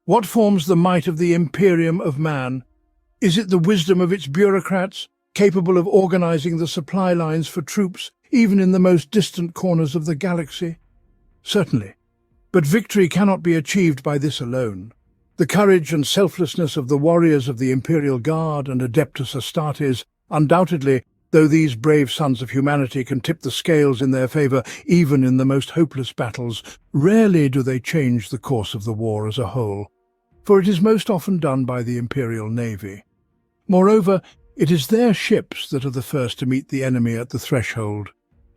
What forms the might of the Imperium of man? Is it the wisdom of its bureaucrats, capable of organizing the supply lines for troops, even in the most distant corners of the galaxy? Certainly. But victory cannot be achieved by this alone. The courage and selflessness of the warriors of the Imperial Guard and Adeptus Astartes, undoubtedly, though these brave sons of humanity can tip the scales in their favor even in the most hopeless battles, rarely do they change the course of the war as a whole, for it is most often done by the Imperial Navy. Moreover, it is their ships that are the first to meet the enemy at the threshold,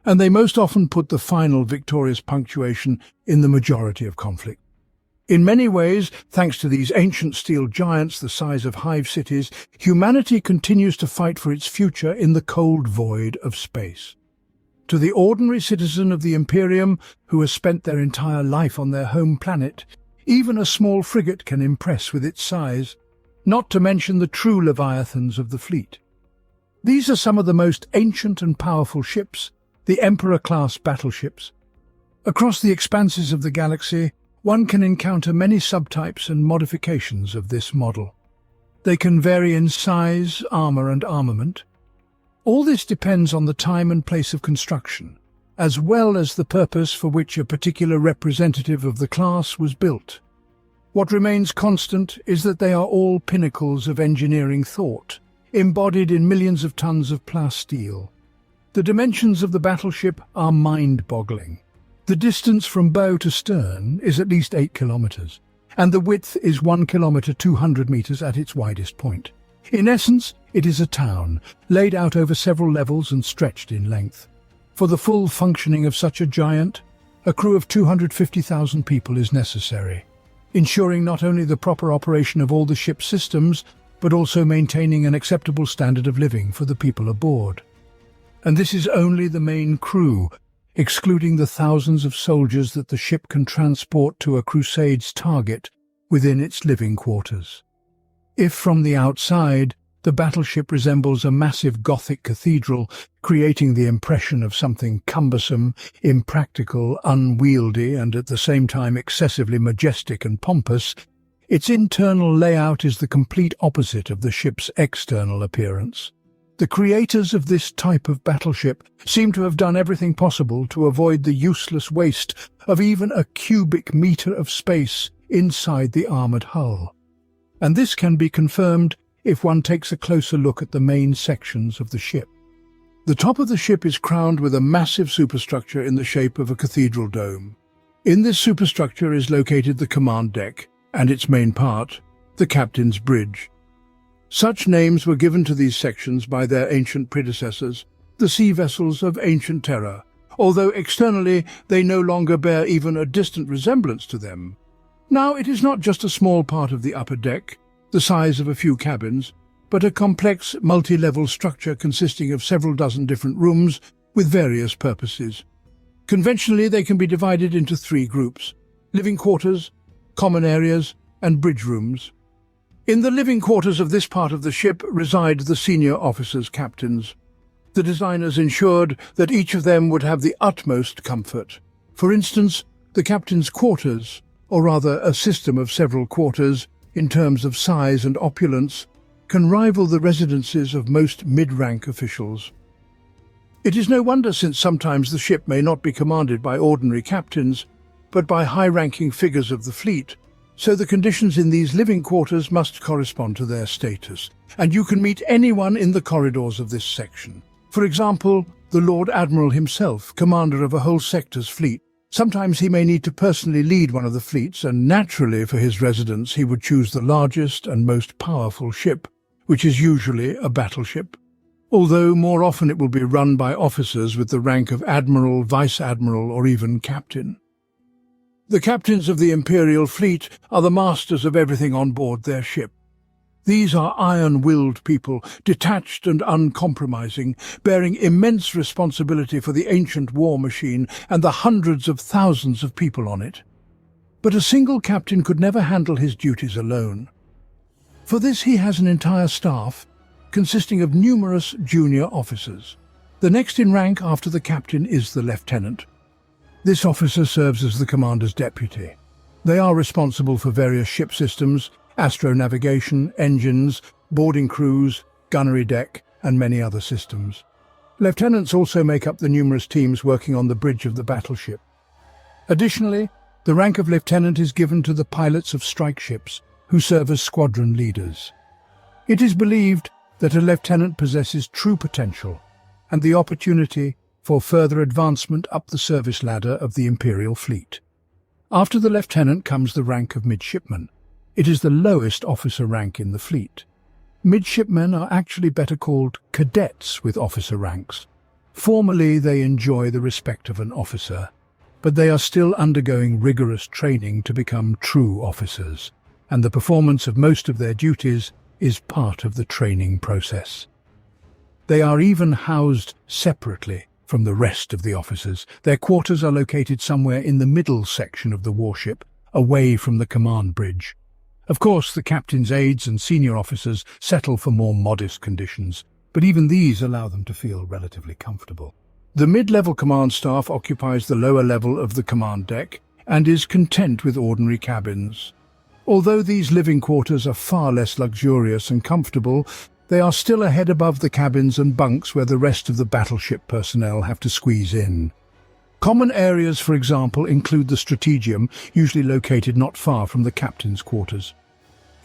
and they most often put the final victorious punctuation in the majority of conflict. In many ways, thanks to these ancient steel giants the size of hive cities, humanity continues to fight for its future in the cold void of space. To the ordinary citizen of the Imperium, who has spent their entire life on their home planet, even a small frigate can impress with its size, not to mention the true leviathans of the fleet. These are some of the most ancient and powerful ships, the Emperor-class battleships. Across the expanses of the galaxy, one can encounter many subtypes and modifications of this model. They can vary in size, armor, and armament. All this depends on the time and place of construction, as well as the purpose for which a particular representative of the class was built. What remains constant is that they are all pinnacles of engineering thought, embodied in millions of tons of plasteel. The dimensions of the battleship are mind-boggling. The distance from bow to stern is at least 8 kilometers, and the width is 1 kilometer 200 meters at its widest point. In essence, it is a town, laid out over several levels and stretched in length. For the full functioning of such a giant, a crew of 250,000 people is necessary, ensuring not only the proper operation of all the ship's systems, but also maintaining an acceptable standard of living for the people aboard. And this is only the main crew, excluding the thousands of soldiers that the ship can transport to a crusade's target within its living quarters. If from the outside, the battleship resembles a massive Gothic cathedral, creating the impression of something cumbersome, impractical, unwieldy, and at the same time excessively majestic and pompous, its internal layout is the complete opposite of the ship's external appearance. The creators of this type of battleship seem to have done everything possible to avoid the useless waste of even a cubic meter of space inside the armored hull. And this can be confirmed if one takes a closer look at the main sections of the ship. The top of the ship is crowned with a massive superstructure in the shape of a cathedral dome. In this superstructure is located the command deck, and its main part, the captain's bridge. Such names were given to these sections by their ancient predecessors, the sea vessels of ancient terror, although externally they no longer bear even a distant resemblance to them. Now it is not just a small part of the upper deck, the size of a few cabins, but a complex multi-level structure consisting of several dozen different rooms with various purposes. Conventionally, they can be divided into 3 groups: living quarters, common areas, and bridge rooms. In the living quarters of this part of the ship reside the senior officers' captains. The designers ensured that each of them would have the utmost comfort. For instance, the captain's quarters, or rather a system of several quarters, in terms of size and opulence, can rival the residences of most mid-rank officials. It is no wonder, since sometimes the ship may not be commanded by ordinary captains, but by high-ranking figures of the fleet, so the conditions in these living quarters must correspond to their status, and you can meet anyone in the corridors of this section. For example, the Lord Admiral himself, commander of a whole sector's fleet. Sometimes he may need to personally lead one of the fleets, and naturally for his residence he would choose the largest and most powerful ship, which is usually a battleship. Although more often it will be run by officers with the rank of admiral, vice-admiral, or even captain. The captains of the Imperial fleet are the masters of everything on board their ship. These are iron-willed people, detached and uncompromising, bearing immense responsibility for the ancient war machine and the hundreds of thousands of people on it. But a single captain could never handle his duties alone. For this he has an entire staff, consisting of numerous junior officers. The next in rank after the captain is the lieutenant. This officer serves as the commander's deputy. They are responsible for various ship systems, astronavigation, engines, boarding crews, gunnery deck, and many other systems. Lieutenants also make up the numerous teams working on the bridge of the battleship. Additionally, the rank of lieutenant is given to the pilots of strike ships, who serve as squadron leaders. It is believed that a lieutenant possesses true potential and the opportunity for further advancement up the service ladder of the Imperial fleet. After the lieutenant comes the rank of midshipman. It is the lowest officer rank in the fleet. Midshipmen are actually better called cadets with officer ranks. Formally, they enjoy the respect of an officer, but they are still undergoing rigorous training to become true officers, and the performance of most of their duties is part of the training process. They are even housed separately from the rest of the officers. Their quarters are located somewhere in the middle section of the warship, away from the command bridge. Of course, the captain's aides and senior officers settle for more modest conditions, but even these allow them to feel relatively comfortable. The mid-level command staff occupies the lower level of the command deck and is content with ordinary cabins. Although these living quarters are far less luxurious and comfortable, they are still a head above the cabins and bunks where the rest of the battleship personnel have to squeeze in. Common areas, for example, include the strategium, usually located not far from the captain's quarters.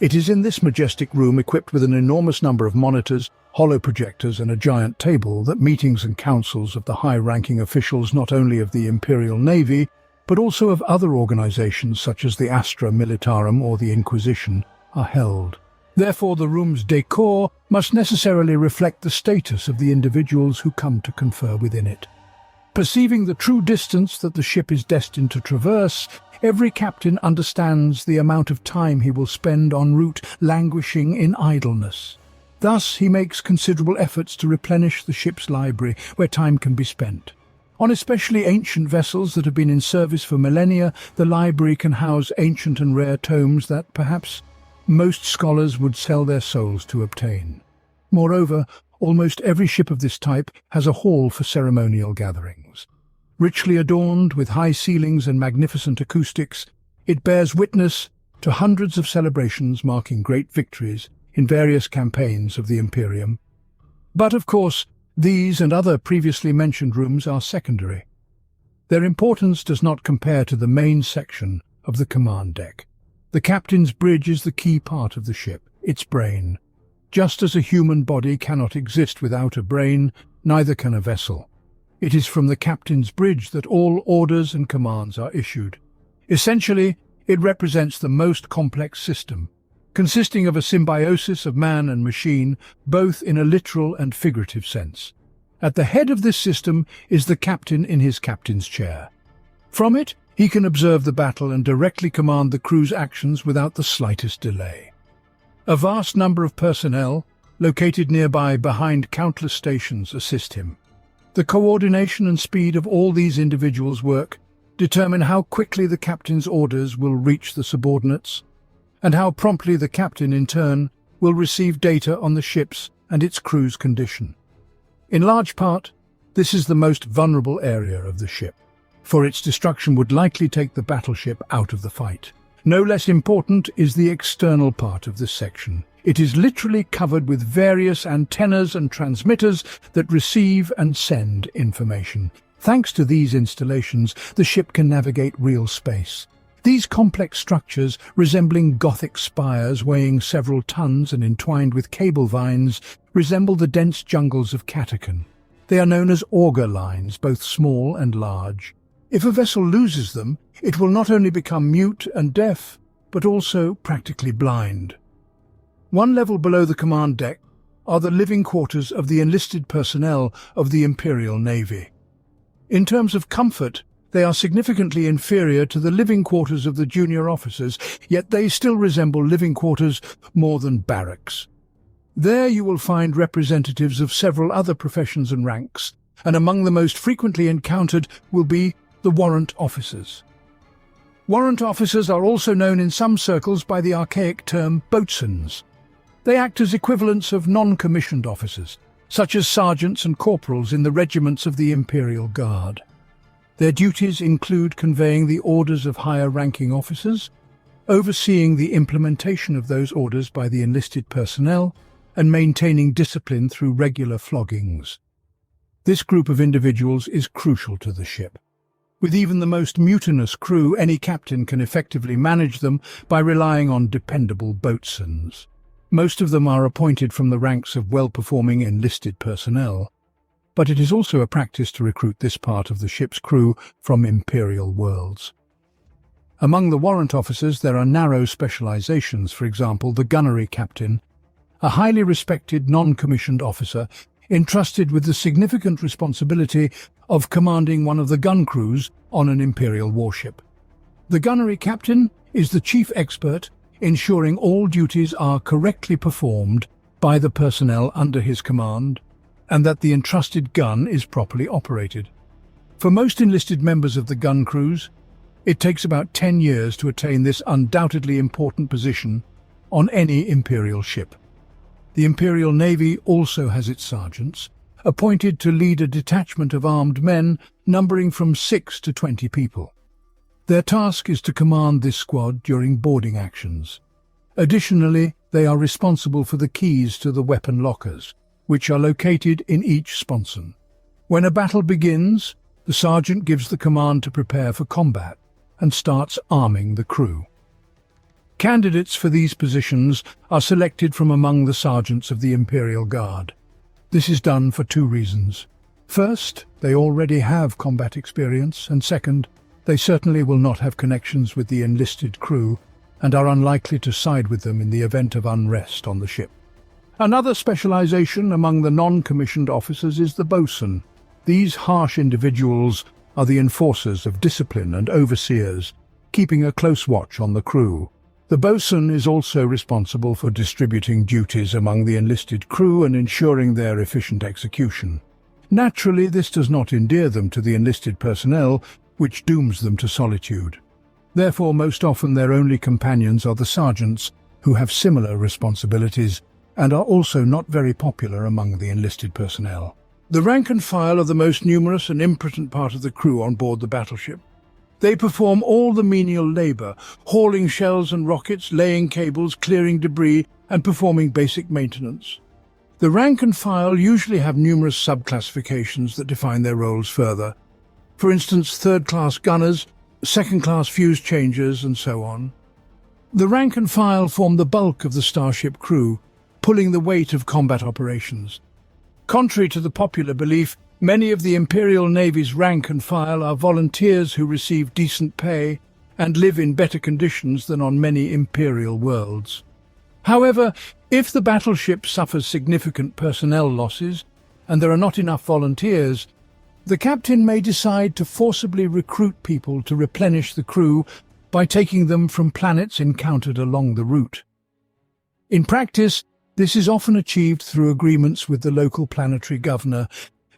It is in this majestic room, equipped with an enormous number of monitors, hollow projectors and a giant table, that meetings and councils of the high-ranking officials not only of the Imperial Navy, but also of other organizations such as the Astra Militarum or the Inquisition, are held. Therefore, the room's decor must necessarily reflect the status of the individuals who come to confer within it. Perceiving the true distance that the ship is destined to traverse, every captain understands the amount of time he will spend en route languishing in idleness. Thus, he makes considerable efforts to replenish the ship's library, where time can be spent. On especially ancient vessels that have been in service for millennia, the library can house ancient and rare tomes that, perhaps, most scholars would sell their souls to obtain. Moreover, almost every ship of this type has a hall for ceremonial gatherings. Richly adorned with high ceilings and magnificent acoustics, it bears witness to hundreds of celebrations marking great victories in various campaigns of the Imperium. But of course, these and other previously mentioned rooms are secondary. Their importance does not compare to the main section of the command deck. The captain's bridge is the key part of the ship, its brain. Just as a human body cannot exist without a brain, neither can a vessel. It is from the captain's bridge that all orders and commands are issued. Essentially, it represents the most complex system, consisting of a symbiosis of man and machine, both in a literal and figurative sense. At the head of this system is the captain in his captain's chair. From it, he can observe the battle and directly command the crew's actions without the slightest delay. A vast number of personnel, located nearby behind countless stations, assist him. The coordination and speed of all these individuals' work determine how quickly the captain's orders will reach the subordinates, and how promptly the captain, in turn, will receive data on the ships and its crew's condition. In large part, this is the most vulnerable area of the ship, for its destruction would likely take the battleship out of the fight. No less important is the external part of this section. It is literally covered with various antennas and transmitters that receive and send information. Thanks to these installations, the ship can navigate real space. These complex structures, resembling Gothic spires weighing several tons and entwined with cable vines, resemble the dense jungles of Catacon. They are known as auger lines, both small and large. If a vessel loses them, it will not only become mute and deaf, but also practically blind. One level below the command deck are the living quarters of the enlisted personnel of the Imperial Navy. In terms of comfort, they are significantly inferior to the living quarters of the junior officers, yet they still resemble living quarters more than barracks. There you will find representatives of several other professions and ranks, and among the most frequently encountered will be the warrant officers. Warrant officers are also known in some circles by the archaic term boatswains. They act as equivalents of non-commissioned officers, such as sergeants and corporals in the regiments of the Imperial Guard. Their duties include conveying the orders of higher-ranking officers, overseeing the implementation of those orders by the enlisted personnel, and maintaining discipline through regular floggings. This group of individuals is crucial to the ship. With even the most mutinous crew, any captain can effectively manage them by relying on dependable boatswains. Most of them are appointed from the ranks of well-performing enlisted personnel, but it is also a practice to recruit this part of the ship's crew from Imperial worlds. Among the warrant officers there are narrow specializations, for example, the gunnery captain, a highly respected non-commissioned officer entrusted with the significant responsibility of commanding one of the gun crews on an Imperial warship. The gunnery captain is the chief expert, ensuring all duties are correctly performed by the personnel under his command, and that the entrusted gun is properly operated. For most enlisted members of the gun crews, it takes about 10 years to attain this undoubtedly important position on any Imperial ship. The Imperial Navy also has its sergeants, appointed to lead a detachment of armed men numbering from 6 to 20 people. Their task is to command this squad during boarding actions. Additionally, they are responsible for the keys to the weapon lockers, which are located in each sponson. When a battle begins, the sergeant gives the command to prepare for combat and starts arming the crew. Candidates for these positions are selected from among the sergeants of the Imperial Guard. This is done for 2 reasons. First, they already have combat experience, and second, they certainly will not have connections with the enlisted crew and are unlikely to side with them in the event of unrest on the ship. Another specialization among the non-commissioned officers is the boatswain. These harsh individuals are the enforcers of discipline and overseers, keeping a close watch on the crew. The boatswain is also responsible for distributing duties among the enlisted crew and ensuring their efficient execution. Naturally, this does not endear them to the enlisted personnel, which dooms them to solitude. Therefore, most often their only companions are the sergeants, who have similar responsibilities and are also not very popular among the enlisted personnel. The rank and file are the most numerous and important part of the crew on board the battleship. They perform all the menial labor, hauling shells and rockets, laying cables, clearing debris, and performing basic maintenance. The rank and file usually have numerous subclassifications that define their roles further. For instance, third-class gunners, second-class fuse changers, and so on. The rank and file form the bulk of the starship crew, pulling the weight of combat operations. Contrary to the popular belief, many of the Imperial Navy's rank and file are volunteers who receive decent pay and live in better conditions than on many Imperial worlds. However, if the battleship suffers significant personnel losses and there are not enough volunteers, the captain may decide to forcibly recruit people to replenish the crew by taking them from planets encountered along the route. In practice, this is often achieved through agreements with the local planetary governor,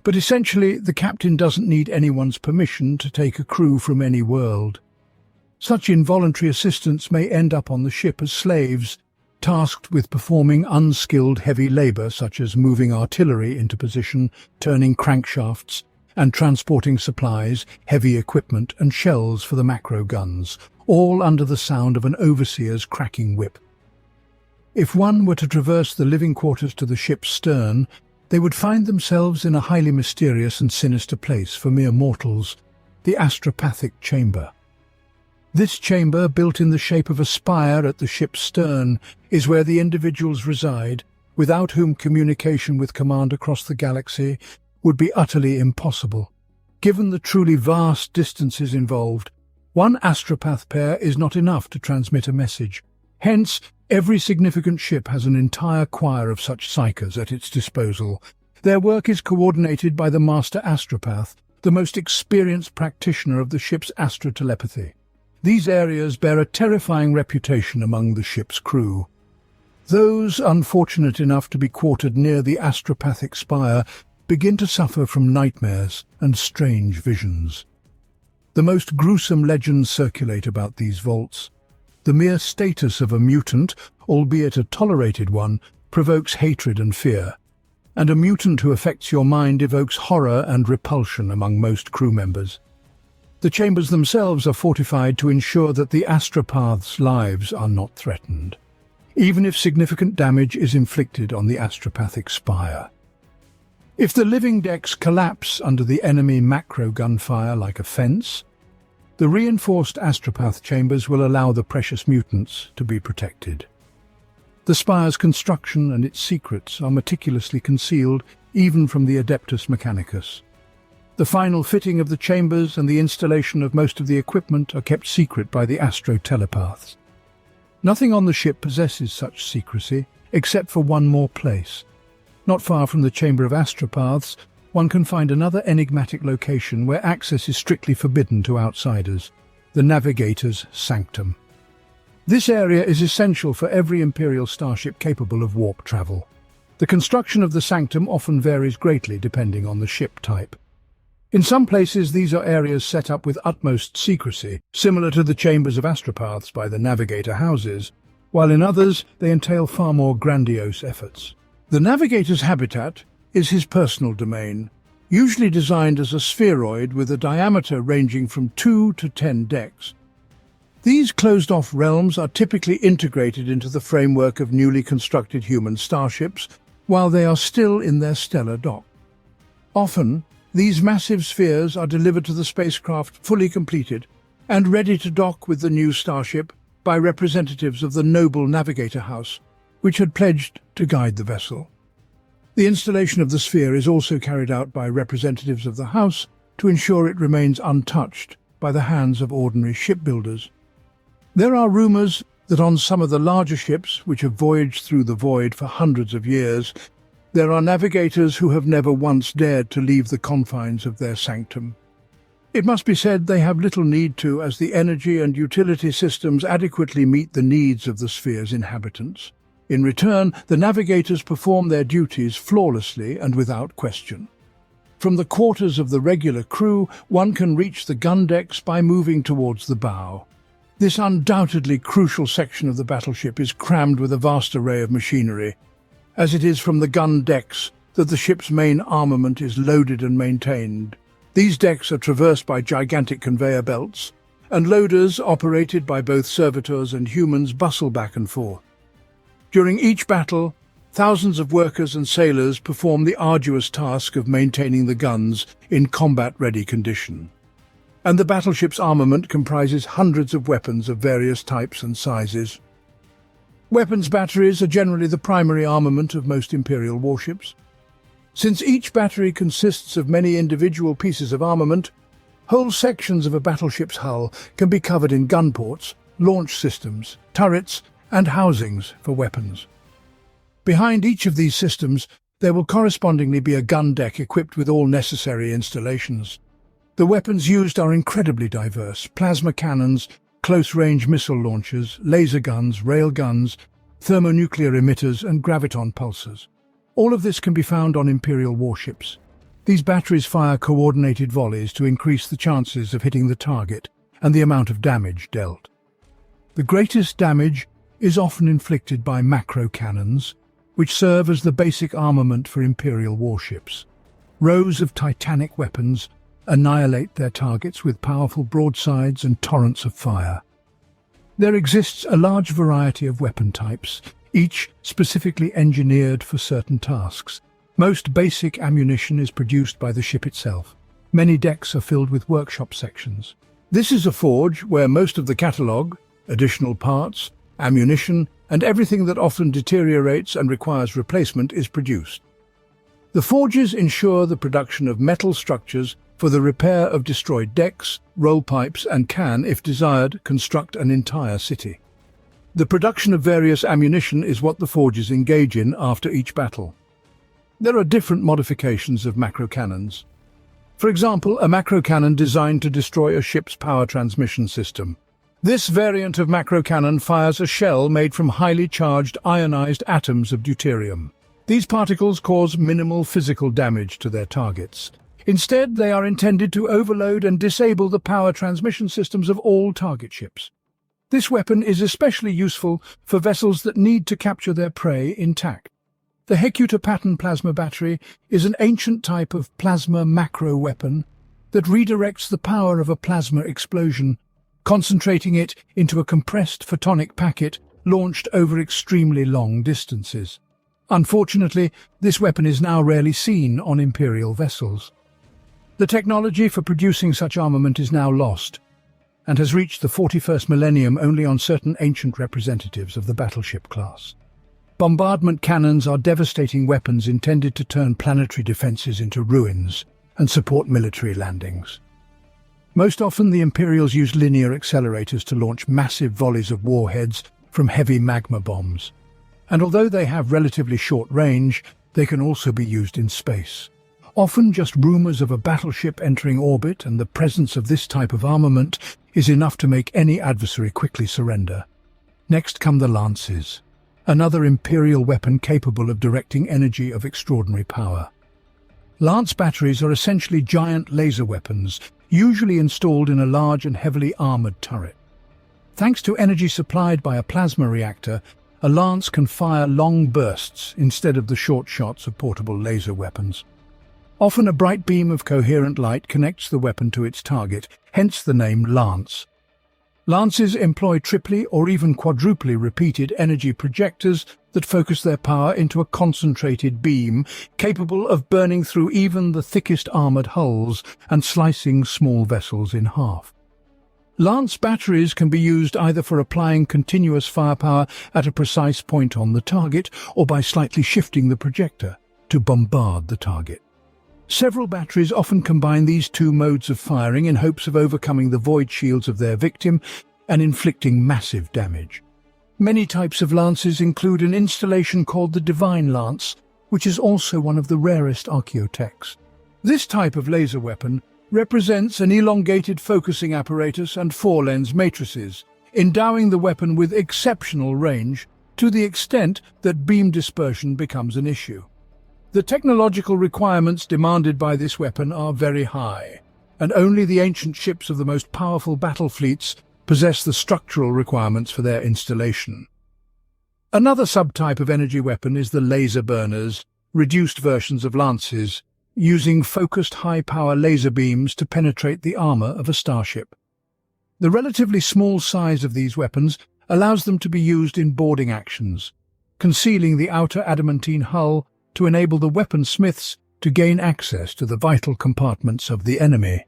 but essentially the captain doesn't need anyone's permission to take a crew from any world. Such involuntary assistants may end up on the ship as slaves, tasked with performing unskilled heavy labor such as moving artillery into position, turning crankshafts, and transporting supplies, heavy equipment and shells for the macro guns, all under the sound of an overseer's cracking whip. If one were to traverse the living quarters to the ship's stern, they would find themselves in a highly mysterious and sinister place for mere mortals, the astropathic chamber. This chamber, built in the shape of a spire at the ship's stern, is where the individuals reside, without whom communication with command across the galaxy would be utterly impossible. Given the truly vast distances involved, one astropath pair is not enough to transmit a message. Hence, every significant ship has an entire choir of such psychers at its disposal. Their work is coordinated by the master astropath, the most experienced practitioner of the ship's astrotelepathy. These areas bear a terrifying reputation among the ship's crew. Those unfortunate enough to be quartered near the astropathic spire begin to suffer from nightmares and strange visions. The most gruesome legends circulate about these vaults. The mere status of a mutant, albeit a tolerated one, provokes hatred and fear, and a mutant who affects your mind evokes horror and repulsion among most crew members. The chambers themselves are fortified to ensure that the astropath's lives are not threatened, even if significant damage is inflicted on the astropathic spire. If the living decks collapse under the enemy macro gunfire like a fence, the reinforced astropath chambers will allow the precious mutants to be protected. The spire's construction and its secrets are meticulously concealed even from the Adeptus Mechanicus. The final fitting of the chambers and the installation of most of the equipment are kept secret by the astro-telepaths. Nothing on the ship possesses such secrecy, except for one more place. Not far from the Chamber of Astropaths, one can find another enigmatic location where access is strictly forbidden to outsiders, the Navigator's Sanctum. This area is essential for every Imperial starship capable of warp travel. The construction of the Sanctum often varies greatly depending on the ship type. In some places, these are areas set up with utmost secrecy, similar to the chambers of astropaths by the Navigator houses, while in others they entail far more grandiose efforts. The Navigator's habitat is his personal domain, usually designed as a spheroid with a diameter ranging from 2 to 10 decks. These closed-off realms are typically integrated into the framework of newly constructed human starships while they are still in their stellar dock. Often, these massive spheres are delivered to the spacecraft fully completed and ready to dock with the new starship by representatives of the noble Navigator House, which had pledged to guide the vessel. The installation of the sphere is also carried out by representatives of the House to ensure it remains untouched by the hands of ordinary shipbuilders. There are rumors that on some of the larger ships, which have voyaged through the void for hundreds of years, there are navigators who have never once dared to leave the confines of their sanctum. It must be said they have little need to, as the energy and utility systems adequately meet the needs of the sphere's inhabitants. In return, the navigators perform their duties flawlessly and without question. From the quarters of the regular crew, one can reach the gun decks by moving towards the bow. This undoubtedly crucial section of the battleship is crammed with a vast array of machinery, as it is from the gun decks that the ship's main armament is loaded and maintained. These decks are traversed by gigantic conveyor belts, and loaders, operated by both servitors and humans, bustle back and forth. During each battle, thousands of workers and sailors perform the arduous task of maintaining the guns in combat-ready condition. And the battleship's armament comprises hundreds of weapons of various types and sizes. Weapons batteries are generally the primary armament of most Imperial warships. Since each battery consists of many individual pieces of armament, whole sections of a battleship's hull can be covered in gun ports, launch systems, turrets, and housings for weapons. Behind each of these systems, there will correspondingly be a gun deck equipped with all necessary installations. The weapons used are incredibly diverse: plasma cannons, close-range missile launchers, laser guns, rail guns, thermonuclear emitters, and graviton pulsers. All of this can be found on Imperial warships. These batteries fire coordinated volleys to increase the chances of hitting the target and the amount of damage dealt. The greatest damage is often inflicted by macro cannons, which serve as the basic armament for Imperial warships. Rows of titanic weapons annihilate their targets with powerful broadsides and torrents of fire. There exists a large variety of weapon types, each specifically engineered for certain tasks. Most basic ammunition is produced by the ship itself. Many decks are filled with workshop sections. This is a forge where most of the catalogue, additional parts, ammunition, and everything that often deteriorates and requires replacement is produced. The forges ensure the production of metal structures for the repair of destroyed decks, roll pipes, and can, if desired, construct an entire city. The production of various ammunition is what the forges engage in after each battle. There are different modifications of macro cannons. For example, a macro cannon designed to destroy a ship's power transmission system. This variant of macro cannon fires a shell made from highly charged ionized atoms of deuterium. These particles cause minimal physical damage to their targets. Instead, they are intended to overload and disable the power transmission systems of all target ships. This weapon is especially useful for vessels that need to capture their prey intact. The Hecuta pattern plasma battery is an ancient type of plasma macro weapon that redirects the power of a plasma explosion, concentrating it into a compressed photonic packet launched over extremely long distances. Unfortunately, this weapon is now rarely seen on Imperial vessels. The technology for producing such armament is now lost, and has reached the 41st millennium only on certain ancient representatives of the battleship class. Bombardment cannons are devastating weapons intended to turn planetary defenses into ruins and support military landings. Most often, the Imperials use linear accelerators to launch massive volleys of warheads from heavy magma bombs. And although they have relatively short range, they can also be used in space. Often just rumors of a battleship entering orbit and the presence of this type of armament is enough to make any adversary quickly surrender. Next come the lances, another Imperial weapon capable of directing energy of extraordinary power. Lance batteries are essentially giant laser weapons, usually installed in a large and heavily armored turret. Thanks to energy supplied by a plasma reactor, a lance can fire long bursts instead of the short shots of portable laser weapons. Often a bright beam of coherent light connects the weapon to its target, hence the name lance. Lances employ triply or even quadruply repeated energy projectors that focus their power into a concentrated beam capable of burning through even the thickest armored hulls and slicing small vessels in half. Lance batteries can be used either for applying continuous firepower at a precise point on the target or by slightly shifting the projector to bombard the target. Several batteries often combine these two modes of firing in hopes of overcoming the void shields of their victim and inflicting massive damage. Many types of lances include an installation called the Divine Lance, which is also one of the rarest archaeotechs. This type of laser weapon represents an elongated focusing apparatus and four-lens matrices, endowing the weapon with exceptional range to the extent that beam dispersion becomes an issue. The technological requirements demanded by this weapon are very high, and only the ancient ships of the most powerful battle fleets possess the structural requirements for their installation. Another subtype of energy weapon is the laser burners, reduced versions of lances, using focused high-power laser beams to penetrate the armor of a starship. The relatively small size of these weapons allows them to be used in boarding actions, concealing the outer adamantine hull to enable the weaponsmiths to gain access to the vital compartments of the enemy.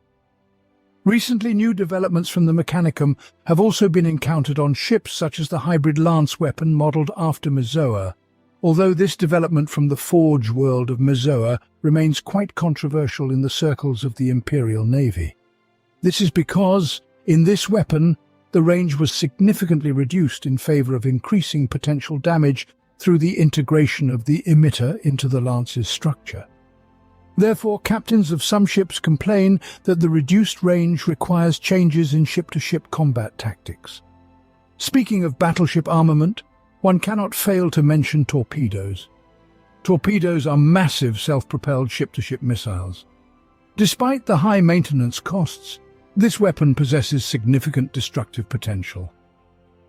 Recently, new developments from the Mechanicum have also been encountered on ships such as the hybrid lance weapon modelled after Mizoa, although this development from the Forge world of Mizoa remains quite controversial in the circles of the Imperial Navy. This is because, in this weapon, the range was significantly reduced in favour of increasing potential damage through the integration of the emitter into the lance's structure. Therefore, captains of some ships complain that the reduced range requires changes in ship-to-ship combat tactics. Speaking of battleship armament, one cannot fail to mention torpedoes. Torpedoes are massive self-propelled ship-to-ship missiles. Despite the high maintenance costs, this weapon possesses significant destructive potential.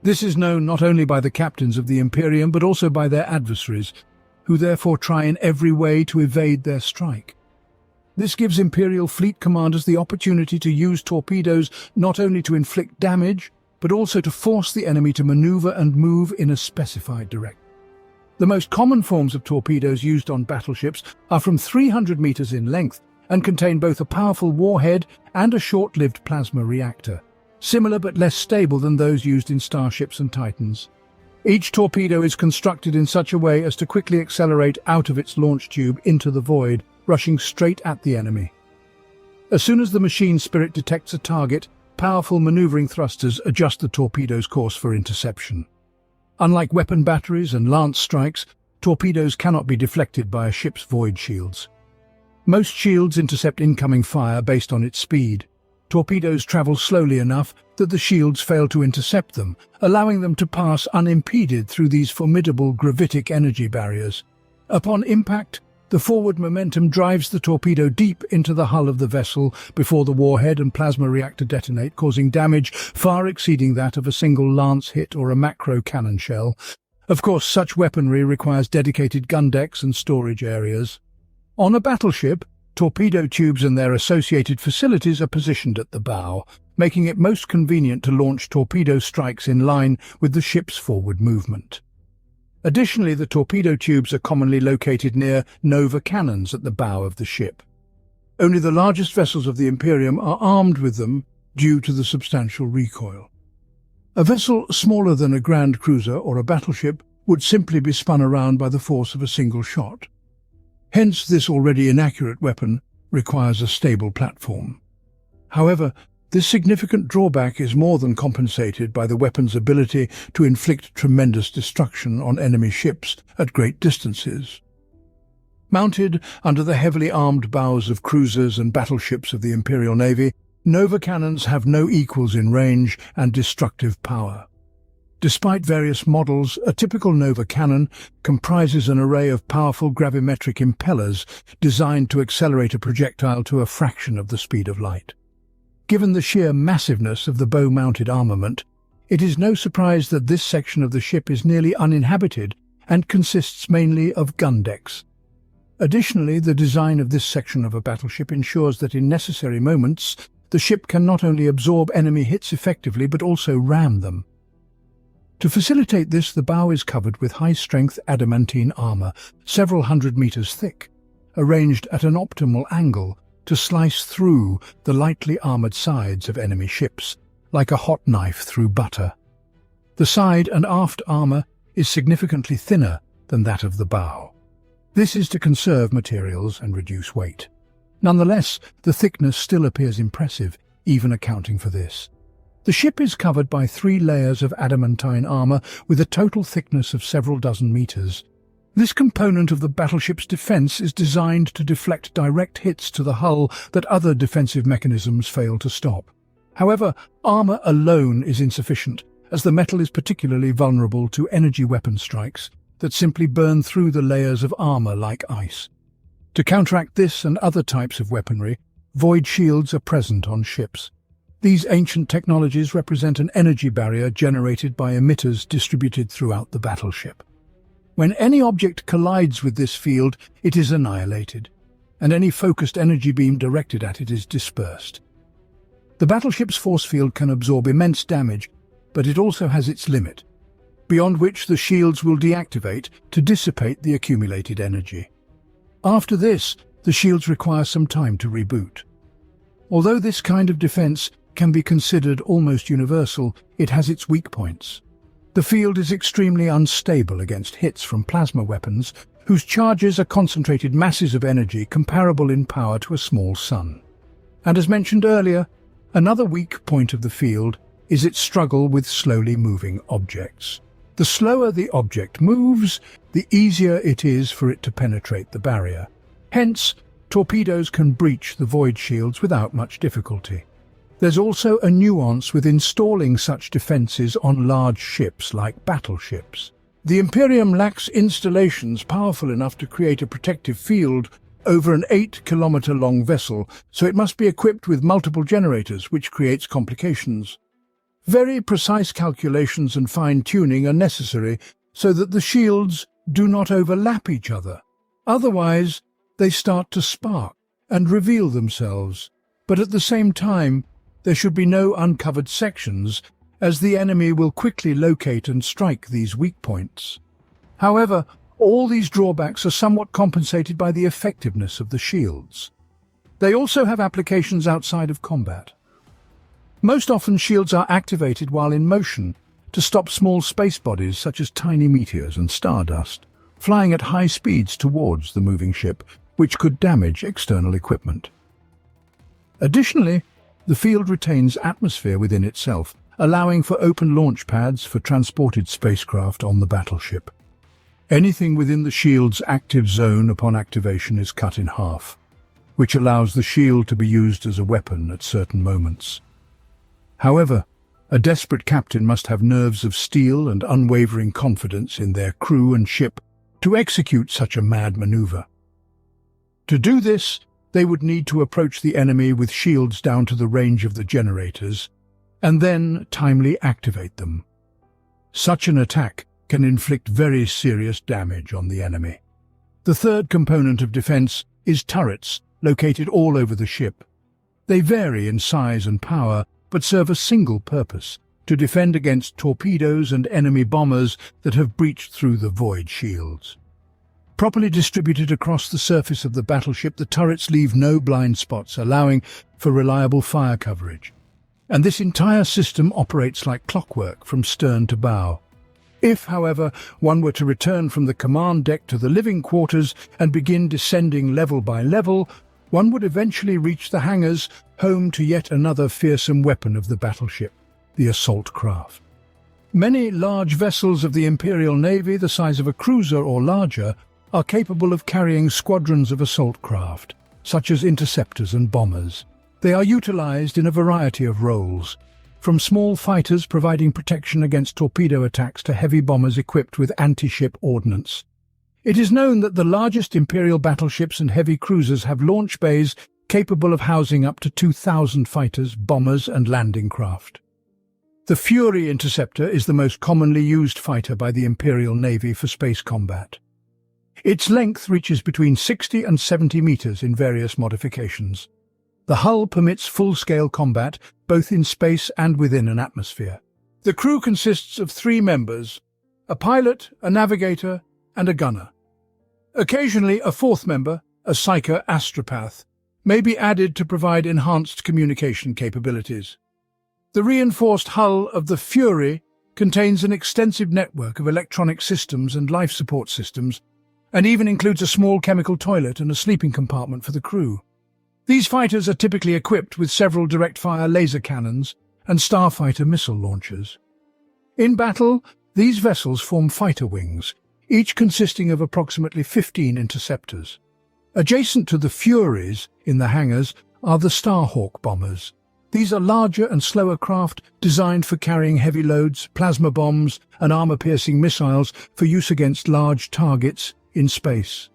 This is known not only by the captains of the Imperium but also by their adversaries, who therefore try in every way to evade their strike. This gives Imperial fleet commanders the opportunity to use torpedoes not only to inflict damage, but also to force the enemy to maneuver and move in a specified direction. The most common forms of torpedoes used on battleships are from 300 meters in length and contain both a powerful warhead and a short-lived plasma reactor, similar but less stable than those used in starships and Titans. Each torpedo is constructed in such a way as to quickly accelerate out of its launch tube into the void, rushing straight at the enemy. As soon as the machine spirit detects a target, powerful maneuvering thrusters adjust the torpedo's course for interception. Unlike weapon batteries and lance strikes, torpedoes cannot be deflected by a ship's void shields. Most shields intercept incoming fire based on its speed. Torpedoes travel slowly enough that the shields fail to intercept them, allowing them to pass unimpeded through these formidable gravitic energy barriers. Upon impact, the forward momentum drives the torpedo deep into the hull of the vessel before the warhead and plasma reactor detonate, causing damage far exceeding that of a single lance hit or a macro cannon shell. Of course, such weaponry requires dedicated gun decks and storage areas. On a battleship, Torpedo tubes and their associated facilities are positioned at the bow, making it most convenient to launch torpedo strikes in line with the ship's forward movement. Additionally, the torpedo tubes are commonly located near nova cannons at the bow of the ship. Only the largest vessels of the Imperium are armed with them due to the substantial recoil. A vessel smaller than a grand cruiser or a battleship would simply be spun around by the force of a single shot. Hence, this already inaccurate weapon requires a stable platform. However, this significant drawback is more than compensated by the weapon's ability to inflict tremendous destruction on enemy ships at great distances. Mounted under the heavily armed bows of cruisers and battleships of the Imperial Navy, nova cannons have no equals in range and destructive power. Despite various models, a typical nova cannon comprises an array of powerful gravimetric impellers designed to accelerate a projectile to a fraction of the speed of light. Given the sheer massiveness of the bow-mounted armament, it is no surprise that this section of the ship is nearly uninhabited and consists mainly of gun decks. Additionally, the design of this section of a battleship ensures that in necessary moments, the ship can not only absorb enemy hits effectively but also ram them. To facilitate this, the bow is covered with high-strength adamantine armor, several hundred meters thick, arranged at an optimal angle to slice through the lightly armored sides of enemy ships, like a hot knife through butter. The side and aft armor is significantly thinner than that of the bow. This is to conserve materials and reduce weight. Nonetheless, the thickness still appears impressive, even accounting for this. The ship is covered by 3 layers of adamantine armor with a total thickness of several dozen meters. This component of the battleship's defense is designed to deflect direct hits to the hull that other defensive mechanisms fail to stop. However, armor alone is insufficient, as the metal is particularly vulnerable to energy weapon strikes that simply burn through the layers of armor like ice. To counteract this and other types of weaponry, void shields are present on ships. These ancient technologies represent an energy barrier generated by emitters distributed throughout the battleship. When any object collides with this field, it is annihilated, and any focused energy beam directed at it is dispersed. The battleship's force field can absorb immense damage, but it also has its limit, beyond which the shields will deactivate to dissipate the accumulated energy. After this, the shields require some time to reboot. Although this kind of defense can be considered almost universal, it has its weak points. The field is extremely unstable against hits from plasma weapons, whose charges are concentrated masses of energy comparable in power to a small sun. And as mentioned earlier, another weak point of the field is its struggle with slowly moving objects. The slower the object moves, the easier it is for it to penetrate the barrier. Hence, torpedoes can breach the void shields without much difficulty. There's also a nuance with installing such defenses on large ships like battleships. The Imperium lacks installations powerful enough to create a protective field over an 8-kilometer-long vessel, so it must be equipped with multiple generators, which creates complications. Very precise calculations and fine-tuning are necessary so that the shields do not overlap each other. Otherwise, they start to spark and reveal themselves. But at the same time, there should be no uncovered sections, as the enemy will quickly locate and strike these weak points. However, all these drawbacks are somewhat compensated by the effectiveness of the shields. They also have applications outside of combat. Most often, shields are activated while in motion to stop small space bodies such as tiny meteors and stardust, flying at high speeds towards the moving ship, which could damage external equipment. Additionally, the field retains atmosphere within itself, allowing for open launch pads for transported spacecraft on the battleship. Anything within the shield's active zone upon activation is cut in half, which allows the shield to be used as a weapon at certain moments. However, a desperate captain must have nerves of steel and unwavering confidence in their crew and ship to execute such a mad maneuver. To do this, they would need to approach the enemy with shields down to the range of the generators, and then timely activate them. Such an attack can inflict very serious damage on the enemy. The third component of defense is turrets located all over the ship. They vary in size and power, but serve a single purpose: to defend against torpedoes and enemy bombers that have breached through the void shields. Properly distributed across the surface of the battleship, the turrets leave no blind spots, allowing for reliable fire coverage. And this entire system operates like clockwork from stern to bow. If, however, one were to return from the command deck to the living quarters and begin descending level by level, one would eventually reach the hangars, home to yet another fearsome weapon of the battleship, the assault craft. Many large vessels of the Imperial Navy, the size of a cruiser or larger, are capable of carrying squadrons of assault craft, such as interceptors and bombers. They are utilized in a variety of roles, from small fighters providing protection against torpedo attacks to heavy bombers equipped with anti-ship ordnance. It is known that the largest Imperial battleships and heavy cruisers have launch bays capable of housing up to 2,000 fighters, bombers and landing craft. The Fury interceptor is the most commonly used fighter by the Imperial Navy for space combat. Its length reaches between 60 and 70 meters in various modifications. The hull permits full-scale combat, both in space and within an atmosphere. The crew consists of 3 members: a pilot, a navigator, and a gunner. Occasionally, a 4th member, a psycho astropath, may be added to provide enhanced communication capabilities. The reinforced hull of the Fury contains an extensive network of electronic systems and life support systems, and even includes a small chemical toilet and a sleeping compartment for the crew. These fighters are typically equipped with several direct-fire laser cannons and starfighter missile launchers. In battle, these vessels form fighter wings, each consisting of approximately 15 interceptors. Adjacent to the Furies in the hangars are the Starhawk bombers. These are larger and slower craft designed for carrying heavy loads, plasma bombs and armor-piercing missiles for use against large targets in space.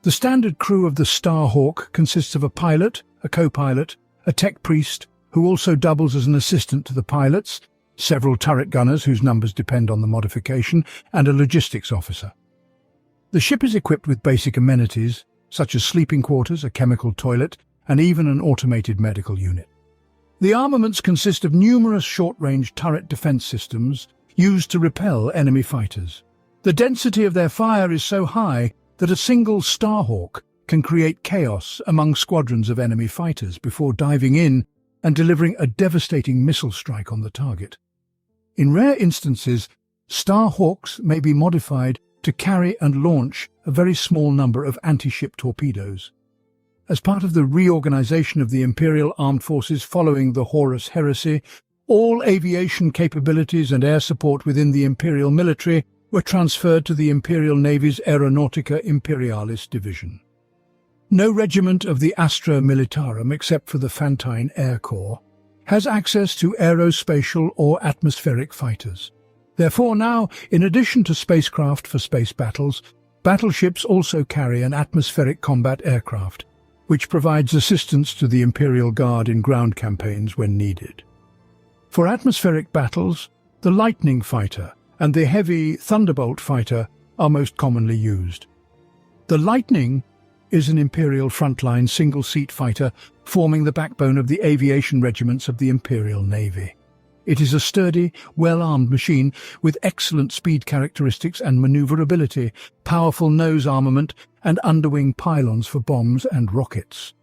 The standard crew of the Starhawk consists of a pilot, a co-pilot, a tech priest, who also doubles as an assistant to the pilots, several turret gunners whose numbers depend on the modification, and a logistics officer. The ship is equipped with basic amenities, such as sleeping quarters, a chemical toilet, and even an automated medical unit. The armaments consist of numerous short-range turret defense systems used to repel enemy fighters. The density of their fire is so high that a single Starhawk can create chaos among squadrons of enemy fighters before diving in and delivering a devastating missile strike on the target. In rare instances, Starhawks may be modified to carry and launch a very small number of anti-ship torpedoes. As part of the reorganization of the Imperial Armed Forces following the Horus Heresy, all aviation capabilities and air support within the Imperial military were transferred to the Imperial Navy's Aeronautica Imperialis division. No regiment of the Astra Militarum, except for the Fantine Air Corps, has access to aerospatial or atmospheric fighters. Therefore now, in addition to spacecraft for space battles, battleships also carry an atmospheric combat aircraft, which provides assistance to the Imperial Guard in ground campaigns when needed. For atmospheric battles, the Lightning fighter and the heavy Thunderbolt fighter are most commonly used. The Lightning is an Imperial frontline single-seat fighter forming the backbone of the aviation regiments of the Imperial Navy. It is a sturdy, well-armed machine with excellent speed characteristics and maneuverability, powerful nose armament, and underwing pylons for bombs and rockets.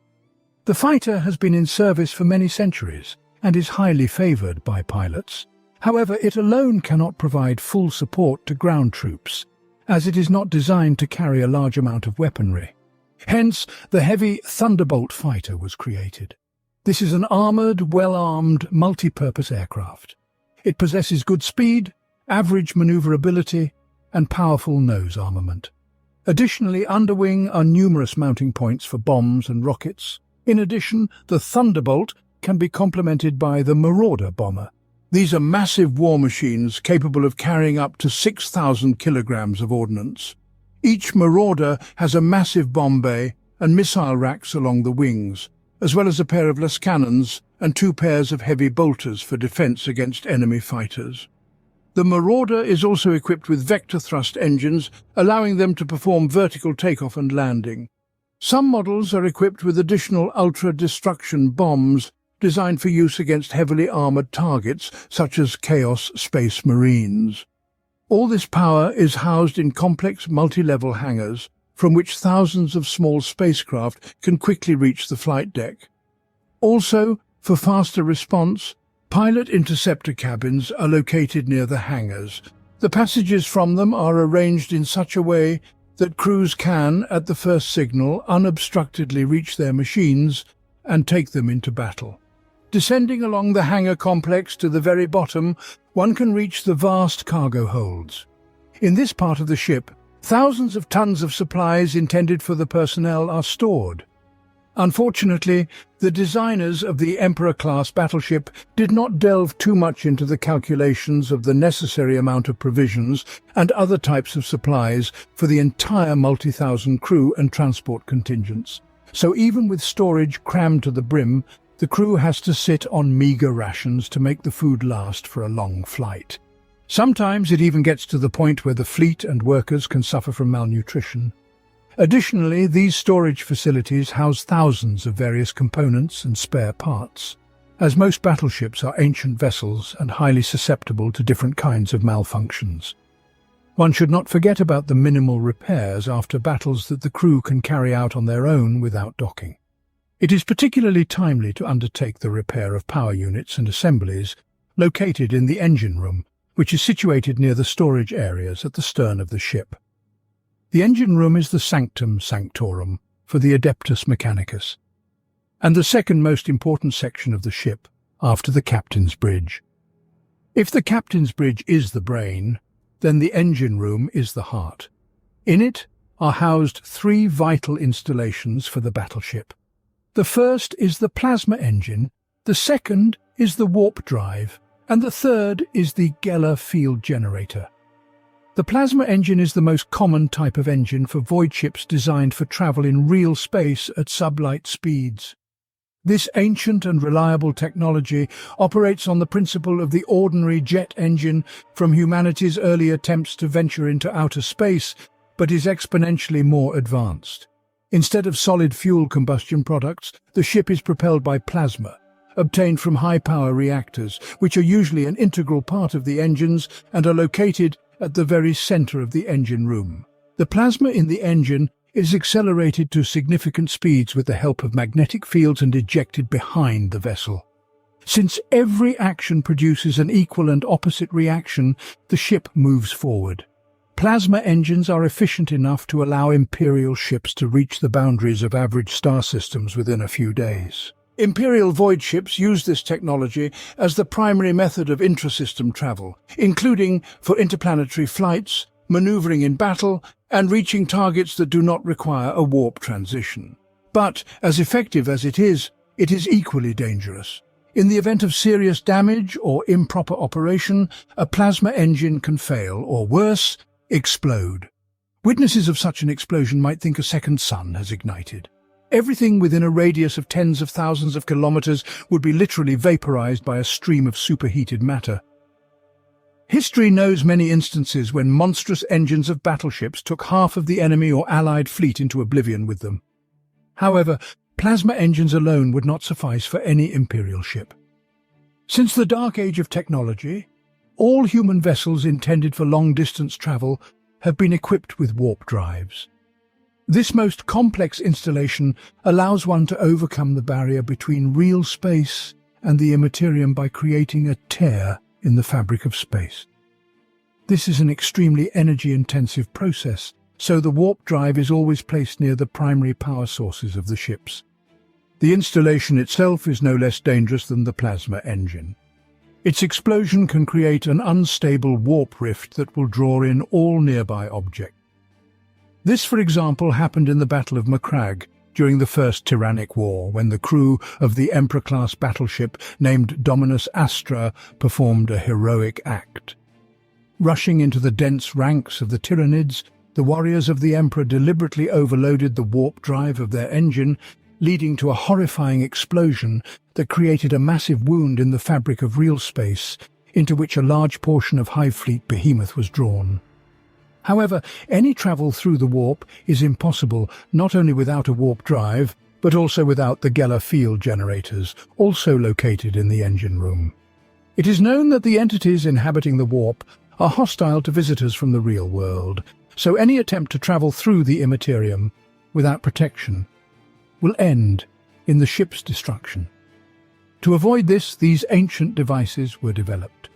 The fighter has been in service for many centuries and is highly favored by pilots. However, it alone cannot provide full support to ground troops, as it is not designed to carry a large amount of weaponry. Hence, the heavy Thunderbolt fighter was created. This is an armoured, well-armed, multi-purpose aircraft. It possesses good speed, average manoeuvrability, and powerful nose armament. Additionally, underwing are numerous mounting points for bombs and rockets. In addition, the Thunderbolt can be complemented by the Marauder bomber. These are massive war machines capable of carrying up to 6,000 kilograms of ordnance. Each Marauder has a massive bomb bay and missile racks along the wings, as well as a pair of las cannons and 2 pairs of heavy bolters for defense against enemy fighters. The Marauder is also equipped with vector thrust engines, allowing them to perform vertical takeoff and landing. Some models are equipped with additional ultra-destruction bombs designed for use against heavily armored targets, such as Chaos Space Marines. All this power is housed in complex multi-level hangars, from which thousands of small spacecraft can quickly reach the flight deck. Also, for faster response, pilot interceptor cabins are located near the hangars. The passages from them are arranged in such a way that crews can, at the first signal, unobstructedly reach their machines and take them into battle. Descending along the hangar complex to the very bottom, one can reach the vast cargo holds. In this part of the ship, thousands of tons of supplies intended for the personnel are stored. Unfortunately, the designers of the Emperor-class battleship did not delve too much into the calculations of the necessary amount of provisions and other types of supplies for the entire multi-thousand crew and transport contingents. So even with storage crammed to the brim, the crew has to sit on meager rations to make the food last for a long flight. Sometimes it even gets to the point where the fleet and workers can suffer from malnutrition. Additionally, these storage facilities house thousands of various components and spare parts, as most battleships are ancient vessels and highly susceptible to different kinds of malfunctions. One should not forget about the minimal repairs after battles that the crew can carry out on their own without docking. It is particularly timely to undertake the repair of power units and assemblies located in the engine room, which is situated near the storage areas at the stern of the ship. The engine room is the sanctum sanctorum for the Adeptus Mechanicus, and the second most important section of the ship after the captain's bridge. If the captain's bridge is the brain, then the engine room is the heart. In it are housed three vital installations for the battleship. The first is the plasma engine, the second is the warp drive, and the third is the Geller field generator. The plasma engine is the most common type of engine for void ships designed for travel in real space at sublight speeds. This ancient and reliable technology operates on the principle of the ordinary jet engine from humanity's early attempts to venture into outer space, but is exponentially more advanced. Instead of solid fuel combustion products, the ship is propelled by plasma, obtained from high-power reactors, which are usually an integral part of the engines and are located at the very center of the engine room. The plasma in the engine is accelerated to significant speeds with the help of magnetic fields and ejected behind the vessel. Since every action produces an equal and opposite reaction, the ship moves forward. Plasma engines are efficient enough to allow Imperial ships to reach the boundaries of average star systems within a few days. Imperial void ships use this technology as the primary method of intrasystem travel, including for interplanetary flights, maneuvering in battle, and reaching targets that do not require a warp transition. But, as effective as it is equally dangerous. In the event of serious damage or improper operation, a plasma engine can fail, or worse, explode. Witnesses of such an explosion might think a second sun has ignited. Everything within a radius of tens of thousands of kilometers would be literally vaporized by a stream of superheated matter. History knows many instances when monstrous engines of battleships took half of the enemy or allied fleet into oblivion with them. However, plasma engines alone would not suffice for any Imperial ship. Since the dark age of technology, all human vessels intended for long-distance travel have been equipped with warp drives. This most complex installation allows one to overcome the barrier between real space and the immaterium by creating a tear in the fabric of space. This is an extremely energy-intensive process, so the warp drive is always placed near the primary power sources of the ships. The installation itself is no less dangerous than the plasma engine. Its explosion can create an unstable warp rift that will draw in all nearby objects. This, for example, happened in the Battle of Macragge during the First Tyrannic War, when the crew of the Emperor-class battleship named Dominus Astra performed a heroic act. Rushing into the dense ranks of the Tyranids, the warriors of the Emperor deliberately overloaded the warp drive of their engine, leading to a horrifying explosion that created a massive wound in the fabric of real space, into which a large portion of Hive Fleet Behemoth was drawn. However, any travel through the warp is impossible not only without a warp drive, but also without the Geller field generators, also located in the engine room. It is known that the entities inhabiting the warp are hostile to visitors from the real world, so any attempt to travel through the Immaterium without protection will end in the ship's destruction. To avoid this, these ancient devices were developed.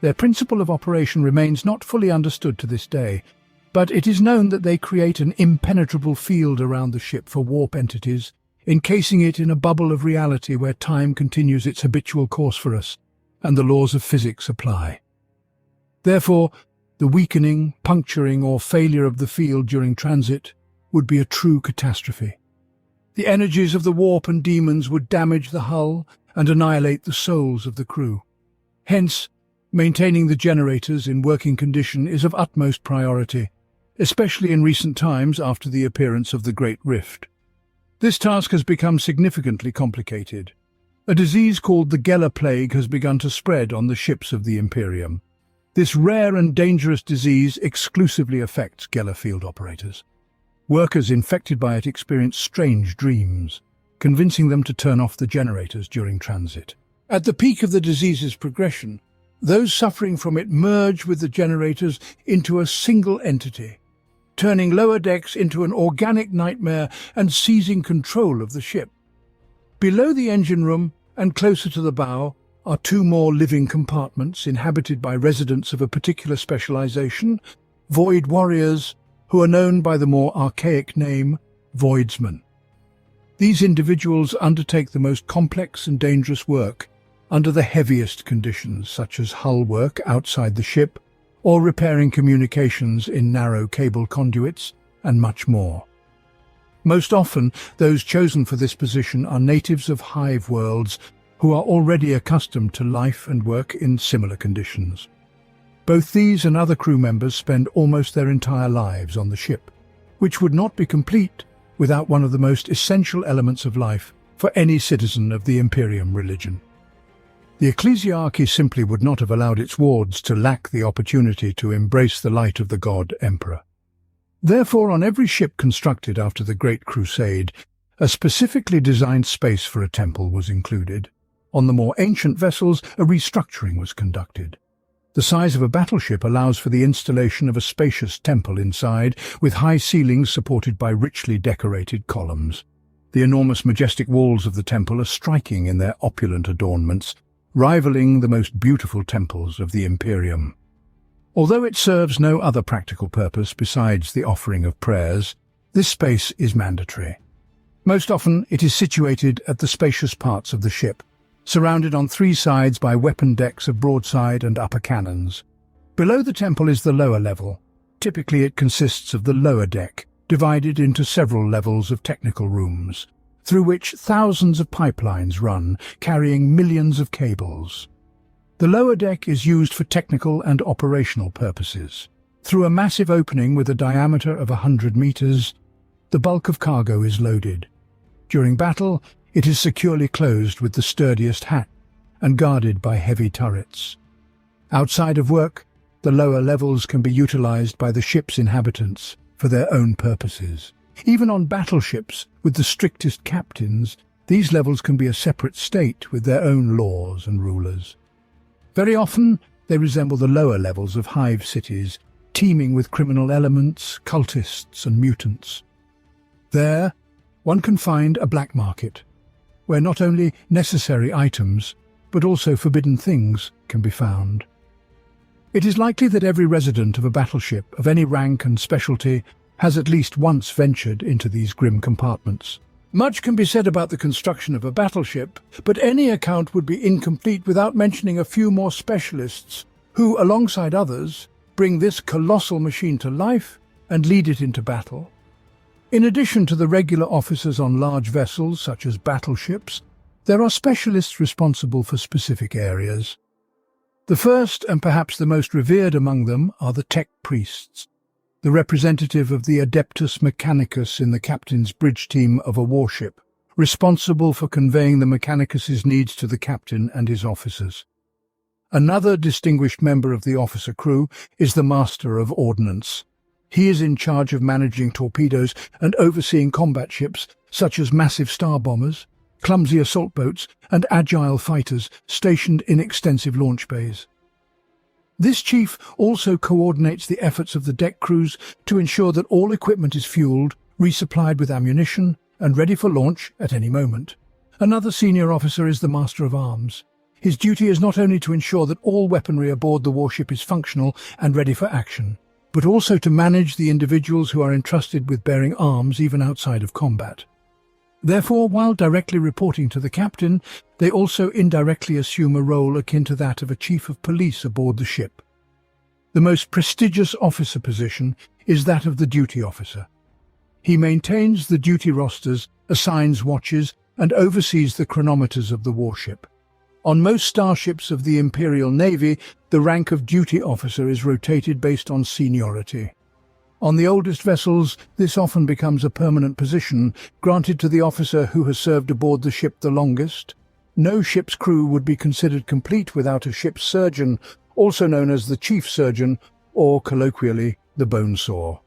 Their principle of operation remains not fully understood to this day, but it is known that they create an impenetrable field around the ship for warp entities, encasing it in a bubble of reality where time continues its habitual course for us, and the laws of physics apply. Therefore, the weakening, puncturing, or failure of the field during transit would be a true catastrophe. The energies of the warp and demons would damage the hull and annihilate the souls of the crew. Hence, maintaining the generators in working condition is of utmost priority, especially in recent times after the appearance of the Great Rift. This task has become significantly complicated. A disease called the Geller Plague has begun to spread on the ships of the Imperium. This rare and dangerous disease exclusively affects Geller field operators. Workers infected by it experience strange dreams, convincing them to turn off the generators during transit. At the peak of the disease's progression, those suffering from it merge with the generators into a single entity, turning lower decks into an organic nightmare and seizing control of the ship. Below the engine room and closer to the bow are two more living compartments inhabited by residents of a particular specialization, Void Warriors, who are known by the more archaic name Voidsmen. These individuals undertake the most complex and dangerous work under the heaviest conditions, such as hull work outside the ship, or repairing communications in narrow cable conduits, and much more. Most often, those chosen for this position are natives of hive worlds who are already accustomed to life and work in similar conditions. Both these and other crew members spend almost their entire lives on the ship, which would not be complete without one of the most essential elements of life for any citizen of the Imperium religion. The ecclesiarchy simply would not have allowed its wards to lack the opportunity to embrace the light of the God Emperor. Therefore, on every ship constructed after the Great Crusade, a specifically designed space for a temple was included. On the more ancient vessels, a restructuring was conducted. The size of a battleship allows for the installation of a spacious temple inside, with high ceilings supported by richly decorated columns. The enormous majestic walls of the temple are striking in their opulent adornments, rivaling the most beautiful temples of the Imperium. Although it serves no other practical purpose besides the offering of prayers, this space is mandatory. Most often, it is situated at the spacious parts of the ship, surrounded on three sides by weapon decks of broadside and upper cannons. Below the temple is the lower level. Typically, it consists of the lower deck, divided into several levels of technical rooms, through which thousands of pipelines run, carrying millions of cables. The lower deck is used for technical and operational purposes. Through a massive opening with a diameter of 100 meters, the bulk of cargo is loaded. During battle, it is securely closed with the sturdiest hatch and guarded by heavy turrets. Outside of work, the lower levels can be utilized by the ship's inhabitants for their own purposes. Even on battleships with the strictest captains, these levels can be a separate state with their own laws and rulers. Very often, they resemble the lower levels of hive cities, teeming with criminal elements, cultists and mutants. There, one can find a black market, where not only necessary items, but also forbidden things can be found. It is likely that every resident of a battleship of any rank and specialty has at least once ventured into these grim compartments. Much can be said about the construction of a battleship, but any account would be incomplete without mentioning a few more specialists who, alongside others, bring this colossal machine to life and lead it into battle. In addition to the regular officers on large vessels, such as battleships, there are specialists responsible for specific areas. The first, and perhaps the most revered among them, are the tech priests, the representative of the Adeptus Mechanicus in the captain's bridge team of a warship, responsible for conveying the Mechanicus's needs to the captain and his officers. Another distinguished member of the officer crew is the Master of Ordnance, He is in charge of managing torpedoes and overseeing combat ships, such as massive star bombers, clumsy assault boats, and agile fighters stationed in extensive launch bays. This chief also coordinates the efforts of the deck crews to ensure that all equipment is fueled, resupplied with ammunition, and ready for launch at any moment. Another senior officer is the Master of Arms. His duty is not only to ensure that all weaponry aboard the warship is functional and ready for action, but also to manage the individuals who are entrusted with bearing arms even outside of combat. Therefore, while directly reporting to the captain, they also indirectly assume a role akin to that of a chief of police aboard the ship. The most prestigious officer position is that of the duty officer. He maintains the duty rosters, assigns watches, and oversees the chronometers of the warship. On most starships of the Imperial Navy, the rank of duty officer is rotated based on seniority. On the oldest vessels, this often becomes a permanent position, granted to the officer who has served aboard the ship the longest. No ship's crew would be considered complete without a ship's surgeon, also known as the chief surgeon, or colloquially, the bone saw.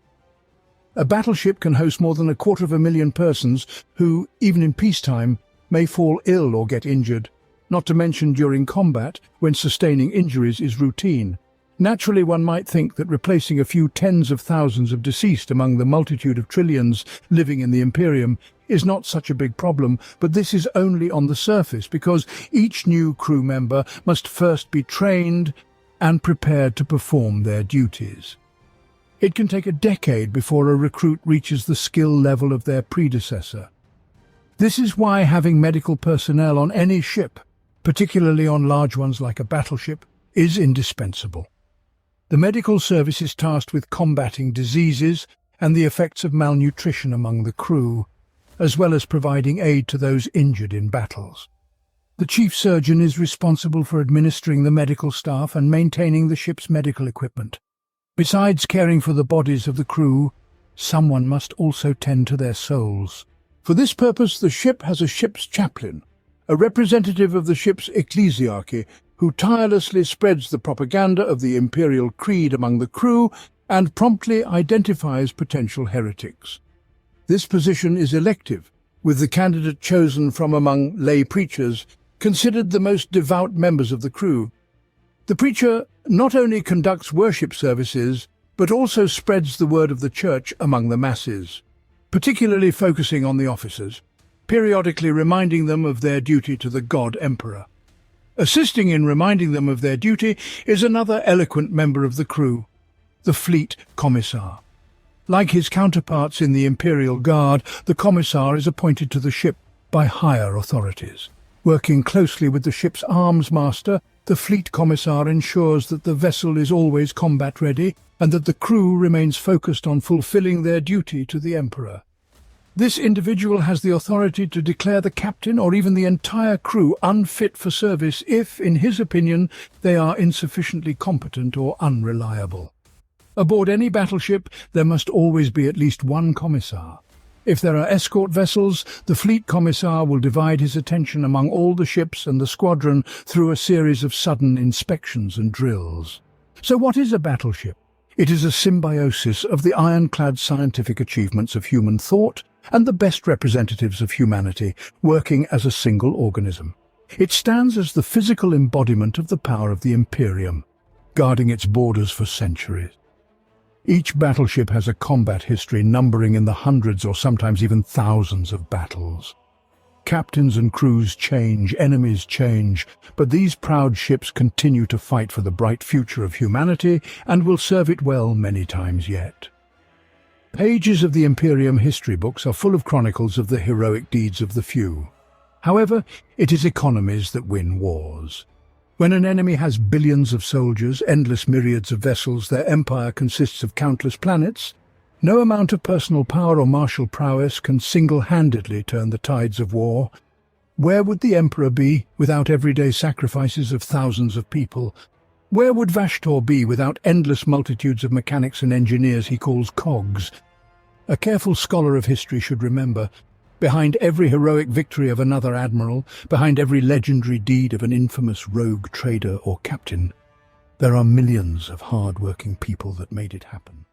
A battleship can host more than 250,000 persons who, even in peacetime, may fall ill or get injured, not to mention during combat, when sustaining injuries is routine. Naturally, one might think that replacing a few tens of thousands of deceased among the multitude of trillions living in the Imperium is not such a big problem, but this is only on the surface, because each new crew member must first be trained and prepared to perform their duties. It can take a decade before a recruit reaches the skill level of their predecessor. This is why having medical personnel on any ship, particularly on large ones like a battleship, is indispensable. The medical service is tasked with combating diseases and the effects of malnutrition among the crew, as well as providing aid to those injured in battles. The chief surgeon is responsible for administering the medical staff and maintaining the ship's medical equipment. Besides caring for the bodies of the crew, someone must also tend to their souls. For this purpose, the ship has a ship's chaplain, a representative of the ship's ecclesiarchy, who tirelessly spreads the propaganda of the imperial creed among the crew and promptly identifies potential heretics. This position is elective, with the candidate chosen from among lay preachers, considered the most devout members of the crew. The preacher not only conducts worship services, but also spreads the word of the church among the masses, particularly focusing on the officers, periodically reminding them of their duty to the God Emperor. Assisting in reminding them of their duty is another eloquent member of the crew, the Fleet Commissar. Like his counterparts in the Imperial Guard, the Commissar is appointed to the ship by higher authorities. Working closely with the ship's arms master, the Fleet Commissar ensures that the vessel is always combat-ready and that the crew remains focused on fulfilling their duty to the Emperor. This individual has the authority to declare the captain or even the entire crew unfit for service if, in his opinion, they are insufficiently competent or unreliable. Aboard any battleship, there must always be at least one commissar. If there are escort vessels, the Fleet Commissar will divide his attention among all the ships and the squadron through a series of sudden inspections and drills. So what is a battleship? It is a symbiosis of the ironclad scientific achievements of human thought and the best representatives of humanity, working as a single organism. It stands as the physical embodiment of the power of the Imperium, guarding its borders for centuries. Each battleship has a combat history numbering in the hundreds or sometimes even thousands of battles. Captains and crews change, enemies change, but these proud ships continue to fight for the bright future of humanity and will serve it well many times yet. Pages of the Imperium history books are full of chronicles of the heroic deeds of the few. However, it is economies that win wars. When an enemy has billions of soldiers, endless myriads of vessels, their empire consists of countless planets, no amount of personal power or martial prowess can single-handedly turn the tides of war. Where would the Emperor be without everyday sacrifices of thousands of people? Where would Vashtor be without endless multitudes of mechanics and engineers he calls cogs? A careful scholar of history should remember, behind every heroic victory of another admiral, behind every legendary deed of an infamous rogue trader or captain, there are millions of hard-working people that made it happen.